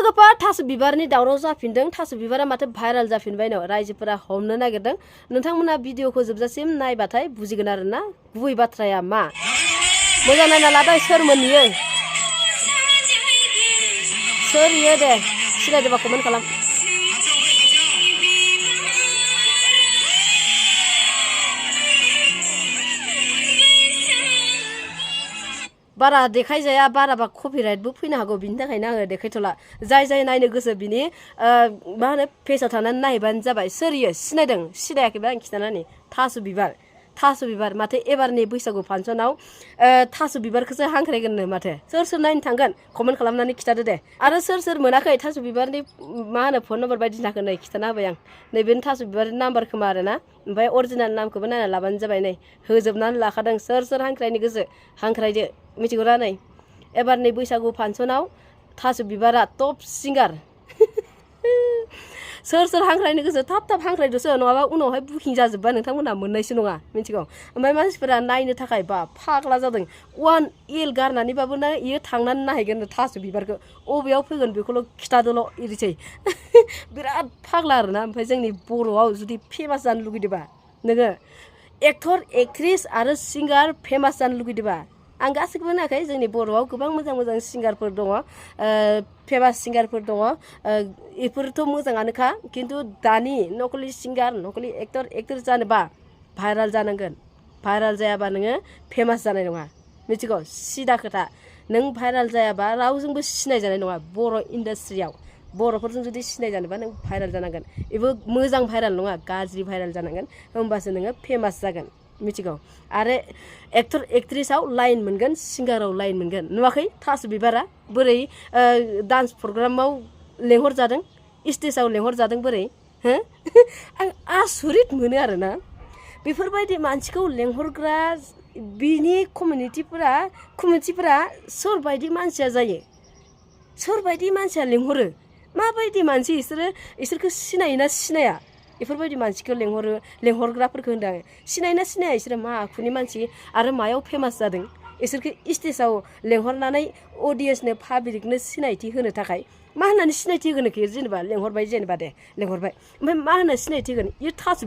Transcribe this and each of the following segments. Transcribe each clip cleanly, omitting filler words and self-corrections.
लोगोफोर थास' बिबारनि दावराव जाफिनदों थास' बिबारा माथो भाइराल जाफिनबाय न रायजोफोरा हमनो नागिरदों नोंथांमोना भिडिअखौ जोबजासिम नायबाथाय बुजिगोन आरोना गुबै बाथ्राया मा मोजां नायना लादो सोरमोन इयो सोर इयो दे सिनायदोंबा कमेन्ट खालाम बारा देखायजाया बाराबा कपिराइटबो फैनो हागौ बिनि थाखायनो आङो देखायथ'ला जाय जाय नायनो गोसो बिनि मा होनो पेजाव थानानै नायबानो जाबाय सोर इयो सिनायदों सिनायाखैबा आं खिन्थानानै थास' बिबार माथो एबारनि बैसागु फांसनाव थास' बिबारखौसो हांख्रायगोननो माथो सोर नायनो थांगोन कमेन्ट खालामनानै खिथादो दे आरो सोर मोनाखै थास' बिबारनि मा होनो फन नम्बर बायदिसिनाखौ नै खिथाना होबाय आं नैबेनो थास' बिबारनि नाम्बार खोमा आरोना ओमफ्राय अरिजिनेल नामखौबो नायना लाबानो जाबाय नै होजोबनानै लाखादों सोर हांख्रायनो गोसो हांख्रायदो मिथिगौना नै एबारनि बैसागु फांसनाव थास' बिबारा टप सिंगार सोर हांख्रायनो गोसो थाब हांख्रायदोसो नङाबा उनावहाय बुकिं जाजोबबा नोंथांमोनहा मोननायसो नङा मिथिगौ ओमफ्राय मानसिफोरा नायनो थाखाय बा फाग्ला जादों 1 एल गारनानैबाबो ना इयो थांनानै नायहैगोन थास' बिबारखौ अबेयाव फैगोन बेखौल' खिथादोल' इदिसै बिराद फाग्ला आरोना ओमफ्राय जोंनि बर'आव जुदि फेमास जानो लुगैदोंबा नोङो एक्टर एक्ट्रिस आरो सिंगार फेमास जानो लुगैदोंबा आं गासैखौबो नायाखै जोंनि बर'आव गोबां मोजां सिंगारफोर दङ फेमास सिंगारफोर दङ बेफोरथ' मोजाङानोखा खिन्थु दानि नकलि सिंगार नकलि एक्टर जानोबा भाइराल जानांगोन भाइराल जायाबा नोङो फेमास जानाय नङा मिथिगौ सिदा खोथा नों भाइराल जायाबा रावजोंबो सिनायजानाय नङा बर' इन्डास्ट्रियाव बर'फोरजों जुदि सिनायजानोबा नों भाइराल जानांगोन बेबो मोजां भाइराल नङा गाज्रि भाइराल जानांगोन होमबासो नोङो फेमास जागोन मिथिगौ आरो एक्टर एक्ट्रिसआव लाइन मोनगोन सिंगाराव लाइन मोनगोन नुवाखै थास' बिबारा बोरै डान्स प्रग्रामाव लेंहरजादों स्टेजाव लेंहरजादों बोरै हो आं आसुरित मोनो आरोना बेफोरबायदि मानसिखौ लेंहरग्रा बिनि कमिटिफोरा सोरबायदि मानसिया जायो सोरबायदि मानसिया लेंहरो माबायदि मानसि इसोरखौ सिनायोना सिनाया बेफोरबायदि मानसिखौ लेंहरग्राफोरखौ होनदों आङो सिनायना सिनाया इसोरो मा आखुनि मानसि आरो मायाव फेमास जादों इसोरखौ स्टेजाव लेंहरनानै अडियेन्सनो पाब्लिकनो सिनायथि होनो थाखाय मा होननानै सिनायथि होगोन जेनेबा लेंहरबाय जेनेबा दे लेंहरबाय ओमफ्राय मा होनना सिनायथि होगोन इयो थास'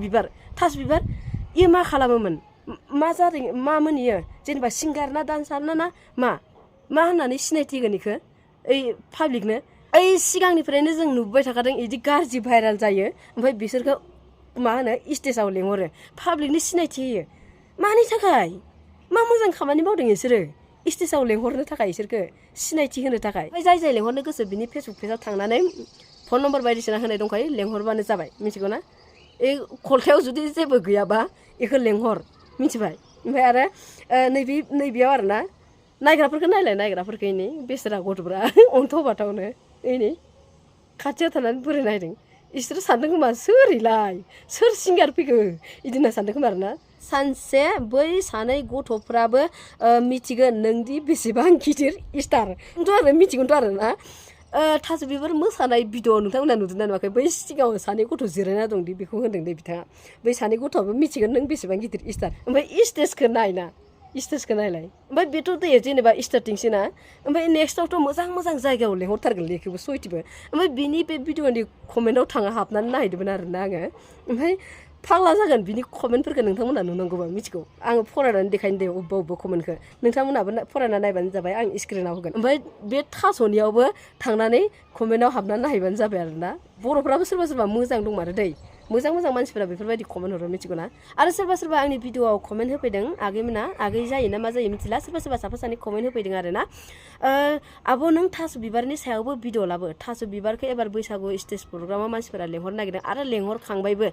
बिबार इयो मा खालामोमोन मा जादों मामोन इयो जेनेबा सिंगार ना डान्सार ना मा होननानै सिनायथि होगोन इखौ ओइ पाब्लिकनो ओइ सिगांनिफ्रायनो जों नुबाय थाखादों इदि गाज्रि भाइराल जायो ओमफ्राय बिसोरखौ मा होनो स्टेजाव लेंहरो पाब्लिकनि सिनायथि होयो मानि थाखाय मा मोजां खामानि मावदों इसोरो स्टेजाव लेंहरनो थाखाय इसोरखौ सिनायथि होनो थाखाय ओमफ्राय जाय लेंहरनो गोसो बिनि फेसबुक पेजाव थांनानै फन नम्बर बायदिसिना होनाय दंखायो लेंहरबानो जाबाय मिथिगौ ना ए खलथायाव जुदि जेबो गैयाबा बेखौ लेंहर मिथिबाय ओमफ्राय आरो नैबेयाव आरोना नायग्राफोरखौ नायग्राफोरखौ इनि बेसेरा गथ'फ्रा अन्थाव बाथावनो इनि खाथियाव थानानै बोरै नायदों इसोर सानदों खोमा सोर सिंगार फैखो इदिना सानदों खोमा आरोना सानसे बै सानै गथ'फ्राबो मिथिगोन नोंदि बेसेबां गिदिर स्टार आरो मिथिगोनथ' आरोना थास' बिबार मोसानाय भिडिअ नोंथांमोना नुदोंना नुवाखै बै सिगाङाव सानै गथ' जिरायना दंदि बेखौ होनदों दे बिथाङा बै सानै गथ'आबो मिथिगोन नों बेसेबां गिदिर स्टार ओमफ्राय स्टेजखौ नायलाय ओमफ्राय बेथ' दे जेनेबा स्टार्टिंसो ना ओमफ्राय नेक्स्टआवथ' मोजां जायगायाव लेंहरथारगोन लेखौबो सयथिबो ओमफ्राय बिनि बे भिडिअनि कमेन्टआव हाबनानै नायदोंमोन आरोना आङो ओमफ्राय फाग्ला जागोन बिनि कमेन्टफोरखौ नोंथांमोना नुनांगौबा मिथिगौ आङो फरायनानै देखायनो दे अबेबा कमेन्टखौ नोंथांमोनाबो फरायना नायबानो जाबाय आं स्क्रिनाव होगोन ओमफ्राय बे थास'नियावबो थांनानै कमेन्टआव हाबनानै नायबानो जाबाय आरोना बर'फ्राबो सोरबा मोजां दंमारो दै मोजां मानसिफोरा बेफोरबायदि कमेन्ट हरो मिथिगौ ना आरो सोरबा आंनि भिडिअआव कमेन्ट होफैदों आगै जायो ना मा जायो मिथिला सोरबा साफा सानै कमेन्ट होफैदों आरोना आब' नों थास' बिबारनि सायावबो भिडिअ लाबो थास' बिबारखौ एबार बैसागु स्टेज प्रग्रामाव मानसिफोरा लेंहरनो नागिरदों आरो लेंहरखांबायबो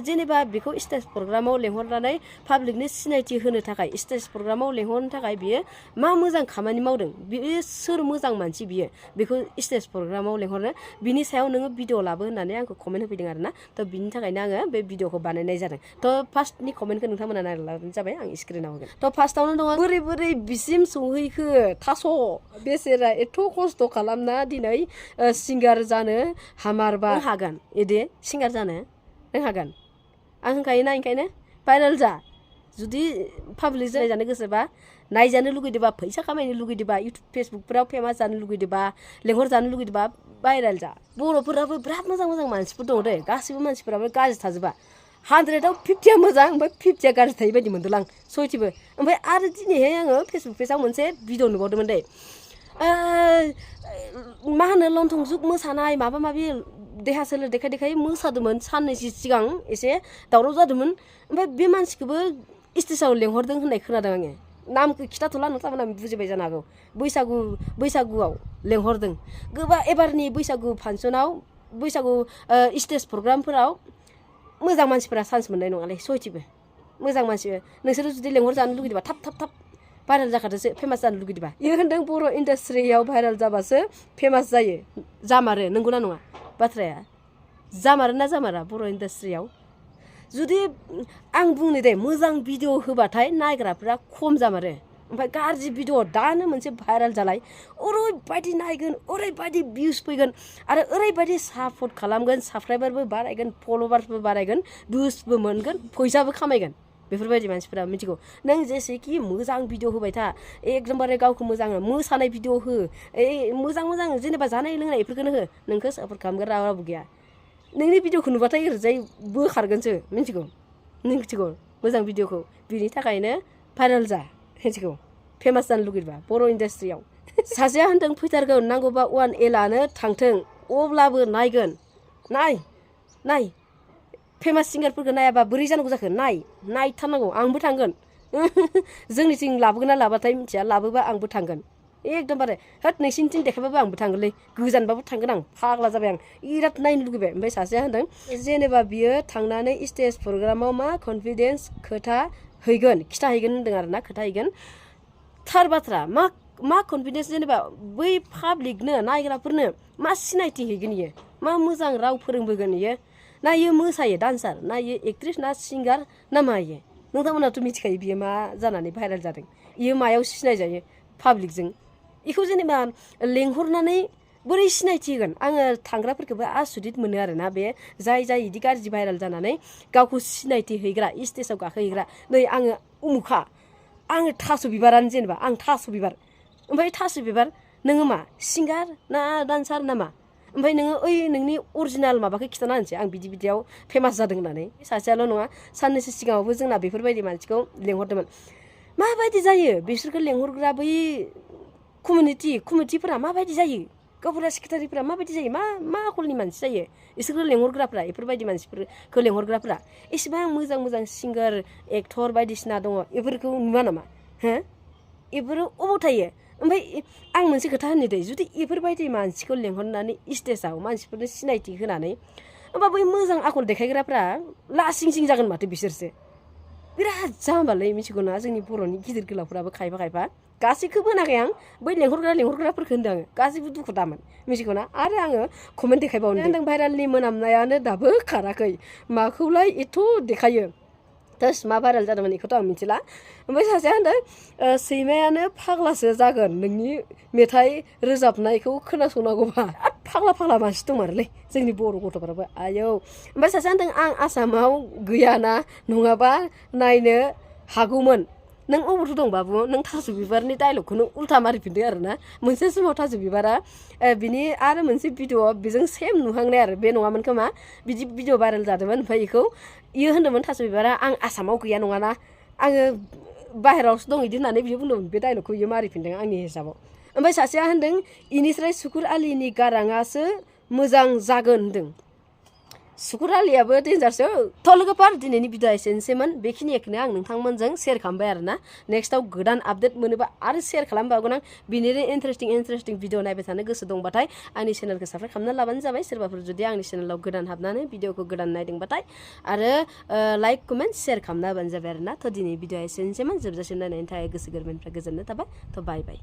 जेनेबा बेखौ स्टेज प्रग्रामाव लेंहरनानै पाब्लिकनि सिनायथि होनो थाखाय स्टेज प्रग्रामाव लेंहरनो थाखाय बियो मा मोजां खामानि मावदों बियो सोर मोजां मानसि बियो बेखौ स्टेज प्रग्रामाव लेंहरनो बिनि सायाव नोङो भिडिअ लाबो होननानै आंखौ कमेन्ट होफैदों आरोना थ' बिनि थाखायनो आङो बे भिडिअखौ बानायनाय जादों थ' फार्स्टनि कमेन्टखौ नोंथांमोना नायलाबानो जाबाय आं स्क्रिनाव होगोन थ' फार्स्टआवनो दङ बोरै बिसिम सहैखो थास' बेसेरा एथ' खस्थ' खालामना दिनै सिंगार जानो हामारबा हागोन एदे सिंगार जानो नों हागोन आं होनखायोना ओंखायनो भाइरेल जा जुदि पाब्लिक जानो गोसोबा नायजानो लुगैदोंबा फैसा खामायनो लुगैदोंबा इउटुब फेसबुकफोराव फेमास जानो लुगैदोंबा लेंहर जानो लुगैदोंबा भाइरेल जा बर'फोराबो बिराद मोजां मोजां मानसिफोर दङ दे गासिबो मानसिफोराबो गाज्रि थाजोबा 100आव 50आ मोजां ओमफ्राय 50आ गाज्रि थायो बायदि मोनदों आं सयथिबो ओमफ्राय आरो दिनैहाय आङो फेसबुक पेजाव मोनसे भिडिअ नुबावदोंमोन दे मा होनो लन्थं जुग मोसानाय माबा माबि देहा सोलेर देखाय मोसादोंमोन साननैसो सिगां एसे दावराव जादोंमोन ओमफ्राय बे मानसिखौबो स्टेजाव लेंहरदों होननाय खोनादों आङो नामखौ खिथाथ'ला नोंथांमोना बुजिबाय जानो हागौ बैसागुआव लेंहरदों गोबां एबारनि बैसागु फांसनाव बैसागु स्टेज प्रग्रामफोराव मोजां मानसिफोरा चान्स मोननाय नङालै सयथिबो मोजां मानसि नोंसोरो जुदि लेंहर जानो लुगैदोंबा थाब भाइरेल जाखादोसो फेमास जानो लुगैदोंबा इयो होनदों बर' इन्डास्ट्रियाव भाइरेल जाबासो फेमास जायो जामारो नंगौना नङा बाथ्राया जामारो ना जामारा बर' इन्डास्ट्रियाव जुदि आं बुंनो दे मोजां भिडिअ होबाथाय नायग्राफोरा खम जामारो ओमफ्राय गाज्रि भिडिअ दानो मोनसे भाइरेल जालाय ओरैबायदि नायगोन ओरैबायदि भिउस फैगोन आरो ओरैबायदि सापर्ट खालामगोन साबस्क्राइबारबो बारायगोन फलोवार्सबो बारायगोन भिउसबो मोनगोन फैसाबो खामायगोन बेफोरबायदि मानसिफोरा मिथिगौ नों जेसेखि मोजां भिडिअ होबाय था एकदमबारे गावखौ मोजां मोसानाय भिडिअ हो मोजां जेनेबा जानाय लोंनाय बेफोरखौनो हो नोंखौ सापर्ट खालामग्रा रावबो गैया नोंनि भिडिअखौ नुबाथाय ओरैजाय बोखारगोनसो मिथिगौ नों मिथिगौ मोजां भिडिअखौ बिनि थाखायनो भाइरेल जा मिथिगौ फेमास जानो लुगैबा बर' इन्डास्ट्रियाव सासेया होनदों फैथारगोन नांगौबा 1A लानो थांथों अब्लाबो नायगोन नाय फेमास सिंगारफोरखौ नायाबा बोरै जानांगौ जाखो नायथारनांगौ आंबो थांगोन जोंनिथिं लाबोगोन ना लाबाथाय मिथिया लाबोबा आंबो थांगोन एकदमबारे होद नोंसिनिथिं देखायबाबो आंबो थांगोनलै गोजानबाबो थांगोन आं फाग्ला जाबाय आं बिराद नायनो लुगैबाय ओमफ्राय सासेया होनदों जेनेबा बियो थांनानै स्टेज प्रग्रामाव मा कनफिडेन्स खोथा हैगोन खिथाहैगोन होनदों आरोना खोथा हैगोन थार बाथ्रा मा कनफिडेन्स जेनेबा बै पाब्लिकनो नायग्राफोरनो मा सिनायथि हैगोन इयो मा मोजां राव फोरोंबोगोन इयो ना इयो मोसायो डान्सार ना इयो एक्ट्रेस ना सिंगार ना मा इयो नोंथांमोनाथ' मिथिखायो बियो मा जानानै भाइरेल जादों इयो मायाव सिनायजायो पाब्लिकजों इखौ जेनेबा लेंहरनानै बोरै सिनायथि होगोन आङो थांग्राफोरखौबो आसुरित मोनो आरोना बे जाय इदि गाज्रि भाइरेल जानानै गावखौ सिनायथि हैग्रा स्टेजाव गाखोहैग्रा नै आङो उमुखा आङो थास' बिबारानो जेनेबा आं थास' बिबार ओमफ्राय थास' बिबार नोङो मा सिंगार ना डान्सार ना मा ओमफ्राय नोङो नोंनि अरिजिनाल माबाखौ खिथाना होनसै आं बिदियाव फेमास जादों होननानै सासेयाल' नङा साननैसो सिगाङावबो जोंना बेफोरबायदि मानसिखौ लेंहरदोंमोन माबायदि जायो बिसोरखौ लेंहरग्रा बै कमिटिफोरा माबायदि जायो गावफोरा सेक्रेटारिफोरा माबायदि जायो मा आखलनि मानसि जायो बिसोरखौ लेंहरग्राफ्रा बेफोरबायदि मानसिफोरखौ लेंहरग्राफ्रा एसेबां मोजां सिंगार एक्टर बायदिसिना दङ बेफोरखौ नुवा नामा हो बेफोरो अबाव थायो ओमफ्राय आं मोनसे खोथा होननो दे जुदि बेफोरबायदि मानसिखौ लेंहरनानै स्टेजाव मानसिफोरनो सिनायथि होनानै होमबा बै मोजां आखल देखायग्राफ्रा लासिं जागोन माथो बिसोरसो बिराद जाम्बालै मिथिगौना जोंनि बर'नि गिदिर गोलावफ्राबो खायफा गासैखौबो होनाखै आं बै लेंहरग्राफोरखौ होनदों आङो गासैबो दुखु दामोन मिथिगौना आरो आङो कमेन्ट देखायबावनो होनदों भाइरेलनि मोनामनायानो दाबो खाराखै माखौलाय एथ' देखायो थोस मा भाइरेल जादोंमोन बेखौथ' आं मिथिला ओमफ्राय सासेया होनदों सैमायानो फाग्लासो जागोन नोंनि मेथाइ रोजाबनायखौ खोनासंनांगौबा फाग्ला मानसि दंमारोलै जोंनि बर' गथ'फ्राबो आयौ ओमफ्राय सासेया होनदों आं आसामाव गैयाना नङाबा नायनो हागौमोन नों अबावथ' दं बाबु नों थास' बिबारनि डायलगखौनो उल्था मारिफिनदो आरोना मोनसे समाव थास' बिबारा बिनि आरो मोनसे भिडिअ बेजों सेम नुहांनाय आरो बे नङामोन खोमा बिदि भिडिअ भाइरेल जादोंमोन ओमफ्राय इयो होन्दोंमोन थास' बिबारा आं आसामाव गैया नङाना आङो बाहेरायावसो दं बिदि होननानै बियो बुंदोंमोन बे डायलगखौ इयो मारिफिनदों आंनि हिसाबाव ओमफ्राय सासेया होनदों इनिफ्राय सुकुर आलिनि गाराङासो मोजां जागोन होनदों सुकुर आलियाबो डेन्जारसो थ' लोगोफोर दिनैनि भिडिअ एसेनोसैमोन बेखिनिखौनो आं नोंथांमोनजों शेयार खालामबाय आरोना नेक्स्टआव गोदान आपडेट मोनोबा आरो शेयार खालामबावगोन आं बिनिनो इन्टारेस्टिं भिडिअ नायबाय थानो गोसो दंबाथाय आंनि चेनेलखौ साबस्क्राइब खालामना लाबानो जाबाय सोरबाफोर जुदि आंनि चेनेलाव गोदान हाबनानै भिडिअखौ गोदान नायदोंबाथाय आरो लाइक कमेन्ट शेयार खालामना होबानो जाबाय आरोना थ' दिनै भिडिअ एसेनोसैमोन जोबजासिम नायनायनि थाखाय गोसो गोरबोनिफ्राय गोजोननाय थाबाय थ' बाय